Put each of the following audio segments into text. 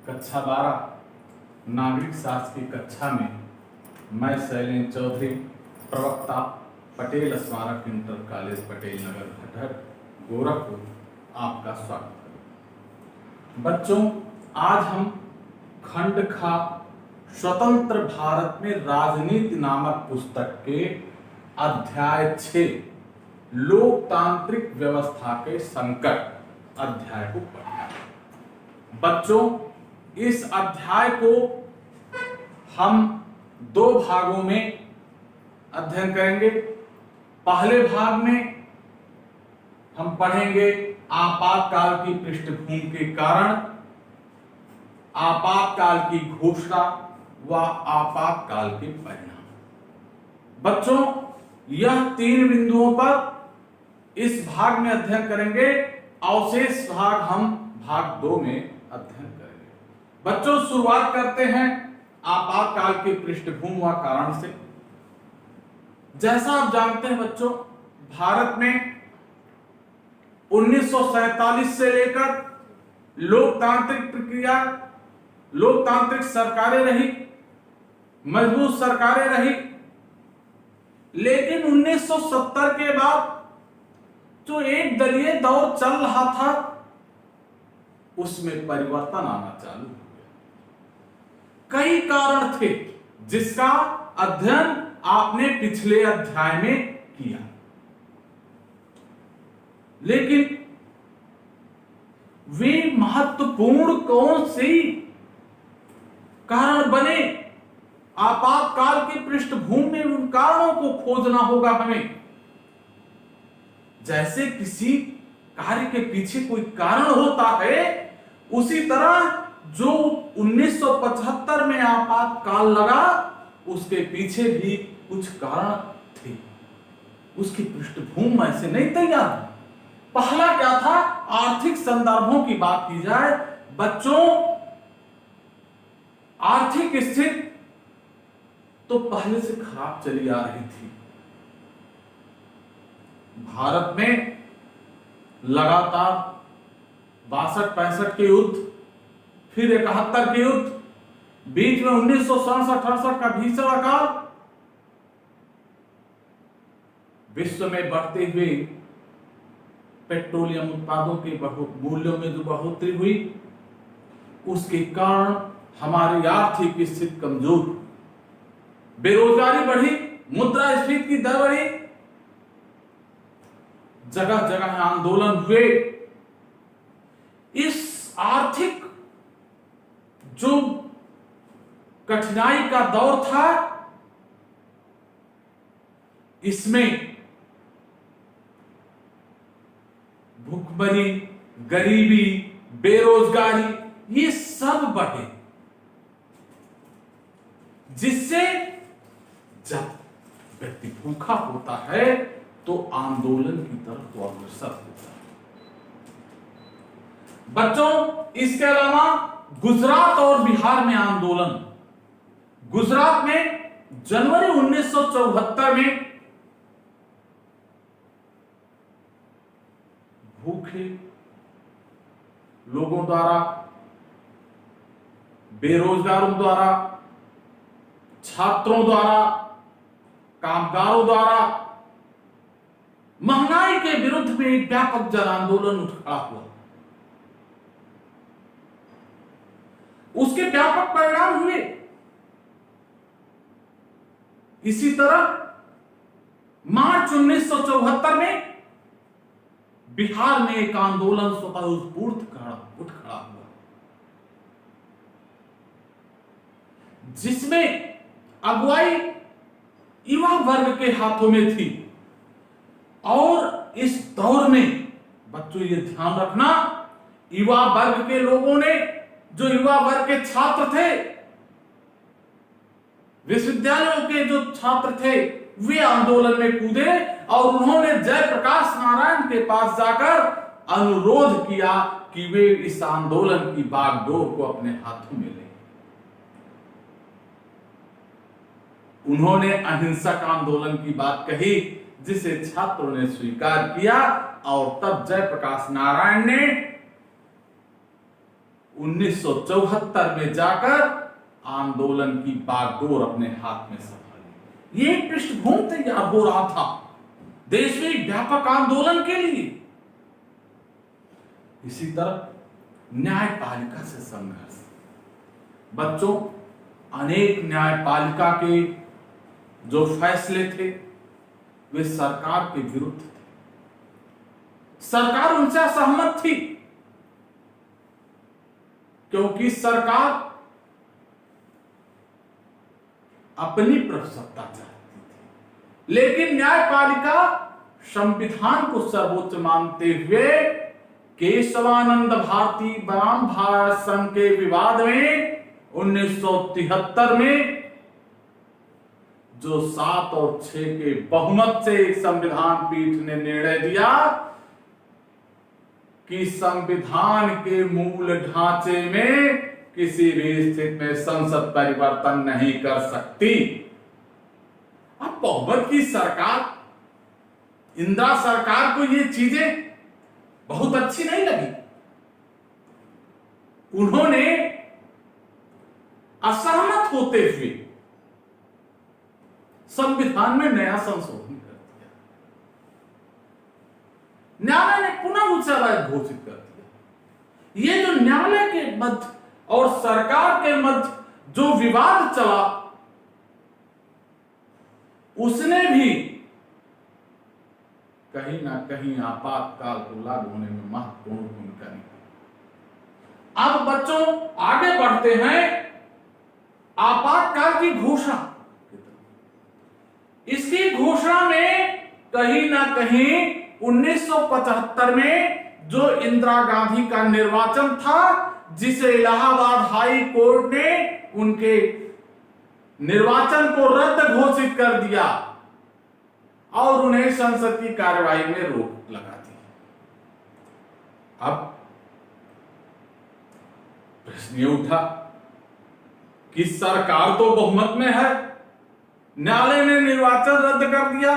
कक्षा 12 नागरिक शास्त्र की कक्षा में मैं शैलेंद्र चौधरी, प्रवक्ता, पटेल स्मारक इंटर कॉलेज पटेल नगर भटहट गोरखपुर, आपका स्वागत है। बच्चों, आज हम खंड खा स्वतंत्र भारत में राजनीति नामक पुस्तक के अध्याय 6 लोकतांत्रिक व्यवस्था के संकट अध्याय को पढ़ना है। बच्चों, इस अध्याय को हम 2 भागों में अध्ययन करेंगे। पहले भाग में हम पढ़ेंगे आपातकाल की पृष्ठभूमि के कारण, आपातकाल की घोषणा व आपातकाल के परिणाम। बच्चों, यह 3 बिंदुओं पर इस भाग में अध्ययन करेंगे। अवशेष भाग हम भाग 2 में अध्ययन करेंगे। बच्चों, शुरुआत करते हैं आपातकाल की पृष्ठभूमि व कारण से। जैसा आप जानते हैं बच्चों, भारत में 1947 से लेकर लोकतांत्रिक प्रक्रिया, लोकतांत्रिक सरकारें रही, मजबूत सरकारें रही, लेकिन 1970 के बाद जो एक दलीय दौर चल रहा था, उसमें परिवर्तन आना चालू हो गया। कई कारण थे जिसका अध्ययन आपने पिछले अध्याय में किया, लेकिन वे महत्वपूर्ण कौन सी कारण बने? आपातकाल की पृष्ठभूमि में उन कारणों को खोजना होगा हमें। जैसे किसी कार्य के पीछे कोई कारण होता है, उसी तरह जो 1975 में आपातकाल लगा, उसके पीछे भी कुछ कारण थे। उसकी पृष्ठभूमि ऐसे नहीं तैयार। पहला क्या था? आर्थिक संदर्भों की बात की जाए बच्चों, आर्थिक स्थिति तो पहले से खराब चली आ रही थी। भारत में लगातार 62-65 के युद्ध, फिर 71 के युद्ध, बीच में 1967-68 का भीषण अकाल, विश्व में बढ़ते हुए पेट्रोलियम उत्पादों के मूल्यों में जो बढ़ोतरी हुई, उसके कारण हमारी आर्थिक स्थिति कमजोर, बेरोजगारी बढ़ी, मुद्रास्फीति की दर बढ़ी, जगह जगह आंदोलन हुए। इस आर्थिक जो कठिनाई का दौर था, इसमें भूखमरी, गरीबी, बेरोजगारी ये सब बढ़े, जिससे जब व्यक्ति भूखा होता है तो आंदोलन की तरफ वो अग्रसर होता है। बच्चों, इसके अलावा गुजरात और बिहार में आंदोलन। गुजरात में जनवरी 1974 में भूखे लोगों द्वारा, बेरोजगारों द्वारा, छात्रों द्वारा, कामगारों द्वारा महंगाई के विरुद्ध में एक व्यापक जन आंदोलन उठ खड़ा हुआ। उसके व्यापक परिणाम हुए। इसी तरह मार्च 1974 में बिहार में एक आंदोलन स्वतःस्फूर्त उठ खड़ा हुआ, जिसमें अगुवाई युवा वर्ग के हाथों में थी। और इस दौर में बच्चों ये ध्यान रखना, युवा वर्ग के लोगों ने, जो युवा वर्ग के छात्र थे, विश्वविद्यालयों के जो छात्र थे, वे आंदोलन में कूदे और उन्होंने जयप्रकाश नारायण के पास जाकर अनुरोध किया कि वे इस आंदोलन की बागडोर को अपने हाथों में लें। उन्होंने अहिंसक आंदोलन की बात कही, जिसे छात्रों ने स्वीकार किया, और तब जयप्रकाश नारायण ने 1974 में जाकर आंदोलन की बागडोर अपने हाथ में संभाली। ये पृष्ठभूमि तैयार हो रहा था देश में एक व्यापक आंदोलन के लिए। इसी तरह न्यायपालिका से संघर्ष। बच्चों, अनेक न्यायपालिका के जो फैसले थे वे सरकार के विरुद्ध थे। सरकार उनसे असहमत थी क्योंकि सरकार अपनी प्रभुसत्ता चाहती थी, लेकिन न्यायपालिका संविधान को सर्वोच्च मानते हुए केशवानंद भारती बनाम भारत संघ के विवाद में 1973 में जो 7 और 6 के बहुमत से एक संविधान पीठ ने निर्णय दिया कि संविधान के मूल ढांचे में किसी भी स्थिति में संसद परिवर्तन नहीं कर सकती। अब बहुमत की सरकार, इंदिरा सरकार को ये चीजें बहुत अच्छी नहीं लगी। उन्होंने असहमत होते हुए संविधान में नया संशोधन कर दिया। न्यायालय ने पुनः उच्च अदालत घोषित कर दिया। ये जो न्यायालय के मध्य और सरकार के मध्य जो विवाद चला, उसने भी कहीं ना कहीं आपातकाल को लागू होने में महत्वपूर्ण भूमिका निभाई। अब बच्चों आगे बढ़ते हैं आपातकाल की घोषणा। इसकी घोषणा में कहीं ना कहीं 1975 में जो इंदिरा गांधी का निर्वाचन था, जिसे इलाहाबाद हाई कोर्ट ने उनके निर्वाचन को रद्द घोषित कर दिया और उन्हें संसद की कार्यवाही में रोक लगा दी। अब प्रश्न ये उठा कि सरकार तो बहुमत में है, न्यायालय ने निर्वाचन रद्द कर दिया,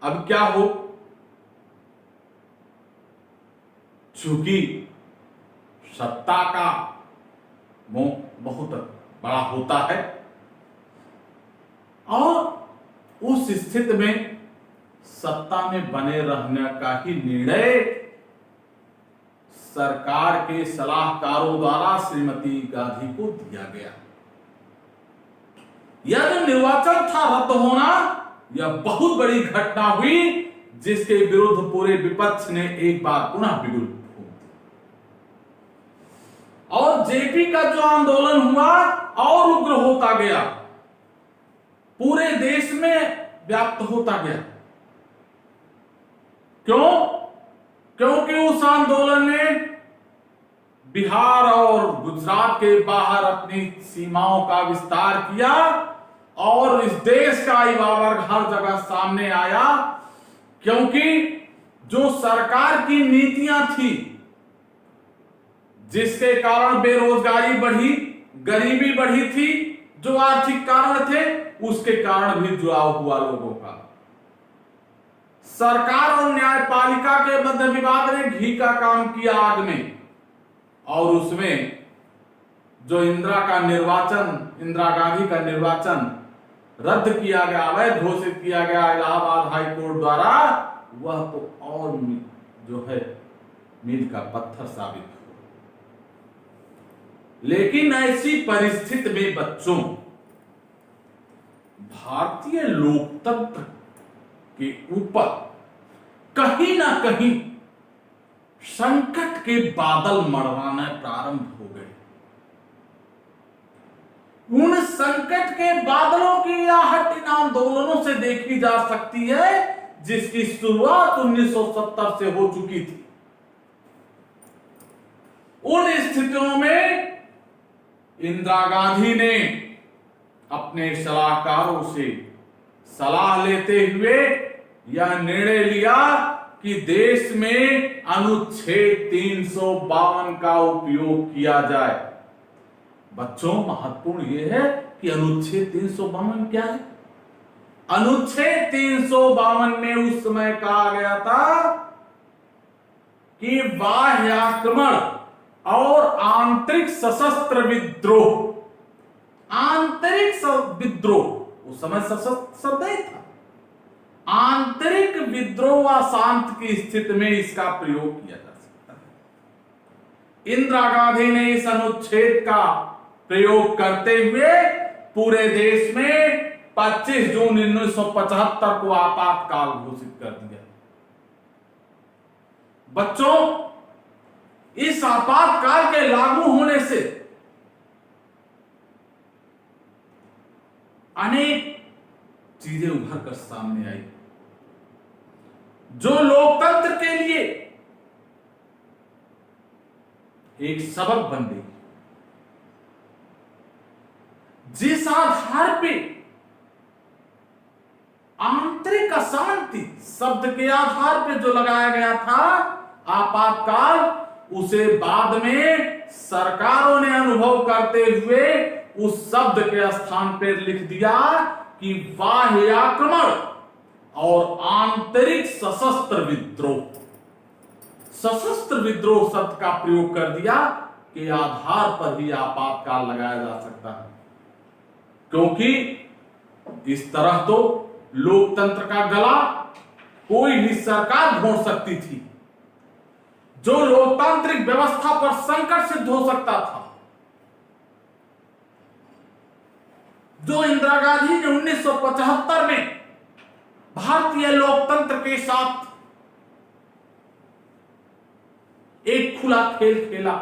अब क्या हो? चूंकि सत्ता का मोह बहुत बड़ा होता है और उस स्थिति में सत्ता में बने रहने का ही निर्णय सरकार के सलाहकारों द्वारा श्रीमती गांधी को दिया गया। यह जो निर्वाचन था रद्द होना, यह बहुत बड़ी घटना हुई जिसके विरुद्ध पूरे विपक्ष ने एक बार पुनः बिगुल फूंक दी और जेपी का जो आंदोलन हुआ और उग्र होता गया, पूरे देश में व्याप्त होता गया। क्यों? क्योंकि उस आंदोलन ने बिहार और गुजरात के बाहर अपनी सीमाओं का विस्तार किया और इस देश का युवा वर्ग हर जगह सामने आया, क्योंकि जो सरकार की नीतियां थी जिसके कारण बेरोजगारी बढ़ी, गरीबी बढ़ी थी, जो आर्थिक कारण थे उसके कारण भी जुड़ाव हुआ लोगों का। सरकार और न्यायपालिका के मध्य विवाद ने घी का काम किया आग में और उसमें जो इंदिरा गांधी का निर्वाचन रद्द किया गया, अवैध घोषित किया गया इलाहाबाद हाई कोर्ट द्वारा, वह तो और जो है मील का पत्थर साबित हुआ। लेकिन ऐसी परिस्थिति में बच्चों, भारतीय लोकतंत्र के ऊपर कहीं ना कहीं संकट के बादल मंडराने प्रारंभ हो गए। उन संकट के बादलों की आहट इन आंदोलनों से देखी जा सकती है जिसकी शुरुआत 1970 से हो चुकी थी। उन स्थितियों में इंदिरा गांधी ने अपने सलाहकारों से सलाह लेते हुए यह निर्णय लिया कि देश में अनुच्छेद 352 का उपयोग किया जाए। बच्चों, महत्वपूर्ण यह है कि अनुच्छेद 352 क्या है? अनुच्छेद 352 में उस समय कहा गया था कि बाह्य आक्रमण और आंतरिक सशस्त्र विद्रोह। आंतरिक विद्रोह उस समय सशस्त्र शब्द नहीं था, आंतरिक विद्रोह व शांत की स्थिति में इसका प्रयोग किया जा सकता है। इंदिरा गांधी ने इस अनुच्छेद का प्रयोग करते हुए पूरे देश में 25 जून 1975 को आपातकाल घोषित कर दिया। बच्चों, इस आपातकाल के लागू होने से अनेक चीजें उभर कर सामने आई जो लोकतंत्र के लिए एक सबक बन गई। जिस आधार पे आंतरिक अशांति शब्द के आधार पे जो लगाया गया था आपातकाल, उसे बाद में सरकारों ने अनुभव करते हुए उस शब्द के स्थान पर लिख दिया कि बाह्य आक्रमण और आंतरिक सशस्त्र विद्रोह। सशस्त्र विद्रोह शब्द का प्रयोग कर दिया के आधार पर ही आपातकाल लगाया जा सकता है, क्योंकि इस तरह तो लोकतंत्र का गला कोई भी सरकार घोंट सकती थी। जो लोकतांत्रिक व्यवस्था पर संकट सिद्ध हो सकता था, जो इंदिरा गांधी ने 1975 में भारतीय लोकतंत्र के साथ एक खुला खेल खेला,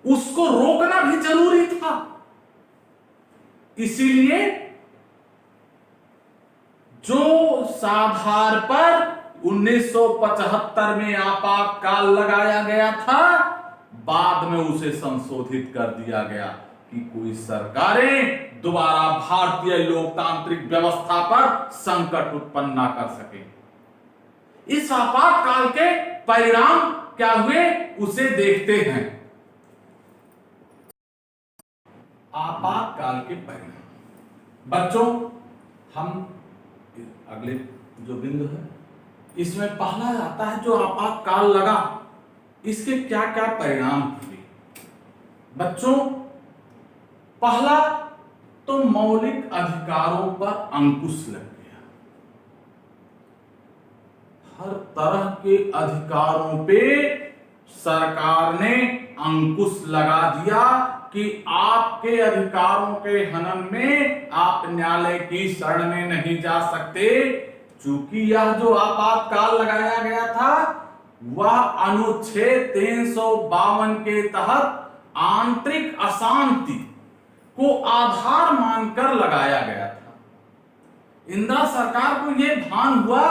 उसको रोकना भी जरूरी था। इसीलिए जो आधार पर 1975 में आपातकाल लगाया गया था, बाद में उसे संशोधित कर दिया गया कि कोई सरकारें दोबारा भारतीय लोकतांत्रिक व्यवस्था पर संकट उत्पन्न ना कर सके। इस आपातकाल के परिणाम क्या हुए उसे देखते हैं। आपातकाल के परिणाम बच्चों, हम अगले जो बिंदु है इसमें पहला आता है जो आपातकाल लगा, इसके क्या क्या परिणाम हुए। बच्चों, पहला तो मौलिक अधिकारों पर अंकुश लग गया। हर तरह के अधिकारों पे सरकार ने अंकुश लगा दिया कि आपके अधिकारों के हनन में आप न्यायालय की शरण में नहीं जा सकते। चूंकि यह जो आपातकाल लगाया गया था वह अनुच्छेद 352 के तहत आंतरिक अशांति को आधार मानकर लगाया गया था। इंदिरा सरकार को यह भान हुआ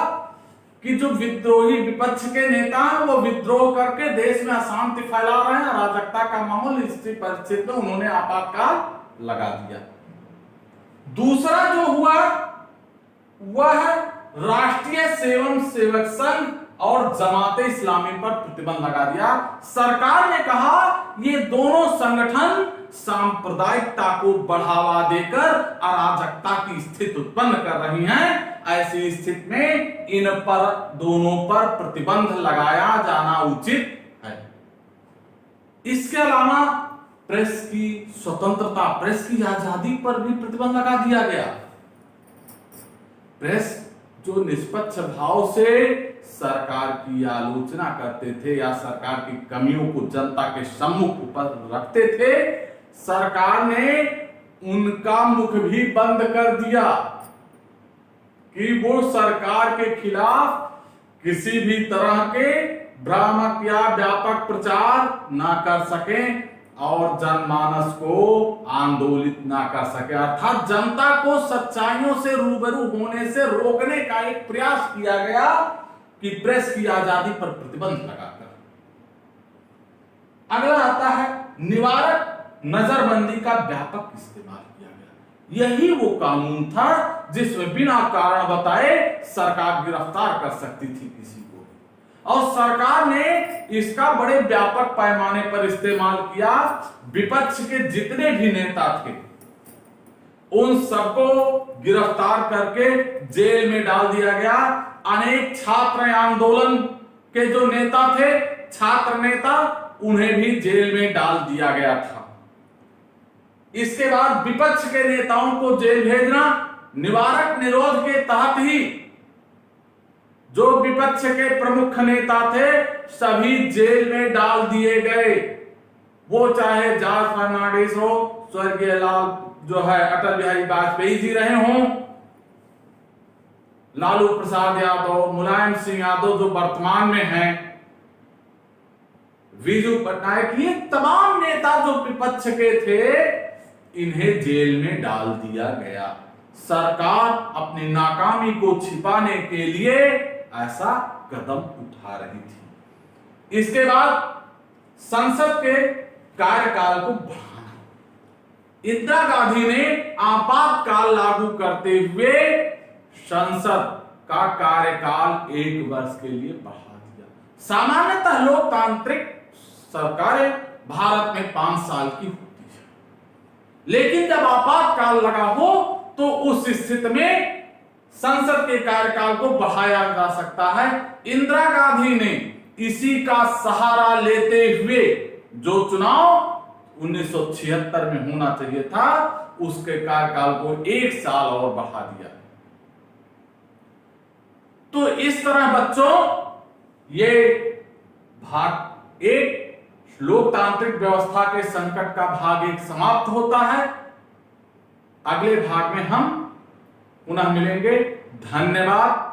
कि जो विद्रोही विपक्ष के नेता हैं वो विद्रोह करके देश में अशांति फैला रहे हैं, अराजकता का माहौल, इस परिस्थिति में उन्होंने आपातकाल लगा दिया। दूसरा जो हुआ वह राष्ट्रीय स्वयं सेवक संघ और जमाते इस्लामी पर प्रतिबंध लगा दिया। सरकार ने कहा ये दोनों संगठन सांप्रदायिकता को बढ़ावा देकर अराजकता की स्थिति उत्पन्न कर रही हैं। ऐसी स्थिति में इन पर दोनों पर प्रतिबंध लगाया जाना उचित है। इसके अलावा प्रेस की स्वतंत्रता, प्रेस की आजादी पर भी प्रतिबंध लगा दिया गया। प्रेस जो निष्पक्ष भाव से सरकार की आलोचना करते थे या सरकार की कमियों को जनता के सम्मुख पर रखते थे, सरकार ने उनका मुख भी बंद कर दिया कि वो सरकार के खिलाफ किसी भी तरह के भ्रामक या व्यापक प्रचार ना कर सकें और जनमानस को आंदोलित ना कर सके। अर्थात जनता को सच्चाइयों से रूबरू होने से रोकने का एक प्रयास किया गया कि प्रेस की आजादी पर प्रतिबंध लगाकर। अगला आता है निवारक नजरबंदी का व्यापक इस्तेमाल किया गया। यही वो कानून था जिसमें बिना कारण बताए सरकार गिरफ्तार कर सकती थी किसी को, और सरकार ने इसका बड़े व्यापक पैमाने पर इस्तेमाल किया। विपक्ष के जितने भी नेता थे उन सबको गिरफ्तार करके जेल में डाल दिया गया। अनेक छात्र आंदोलन के जो नेता थे, छात्र नेता, उन्हें भी जेल में डाल दिया गया था। इसके बाद विपक्ष के नेताओं को जेल भेजना, निवारक निरोध के तहत ही जो विपक्ष के प्रमुख नेता थे सभी जेल में डाल दिए गए। वो चाहे जॉर्ज फर्नांडिस हो, स्वर्गीय लाल जो है अटल बिहारी वाजपेयी जी रहे हों, लालू प्रसाद यादव, मुलायम सिंह यादव जो वर्तमान में हैं, विजू पटनायक, ये तमाम नेता जो विपक्ष के थे इन्हें जेल में डाल दिया गया। सरकार अपनी नाकामी को छिपाने के लिए ऐसा कदम उठा रही थी। इसके बाद संसद के कार्यकाल को बढ़ाना, इंदिरा गांधी ने आपातकाल लागू करते हुए संसद का कार्यकाल 1 वर्ष के लिए बढ़ा दिया। सामान्यतः लोकतांत्रिक सरकारें भारत में 5 साल की होती है, लेकिन जब आपातकाल लगा हो तो उस स्थिति में संसद के कार्यकाल को बढ़ाया जा सकता है। इंदिरा गांधी ने इसी का सहारा लेते हुए जो चुनाव 1976 में होना चाहिए था उसके कार्यकाल को 1 साल और बढ़ा दिया। तो इस तरह बच्चों ये भाग 1 लोकतांत्रिक व्यवस्था के संकट का भाग 1 समाप्त होता है। अगले भाग में हम पुनः मिलेंगे। धन्यवाद।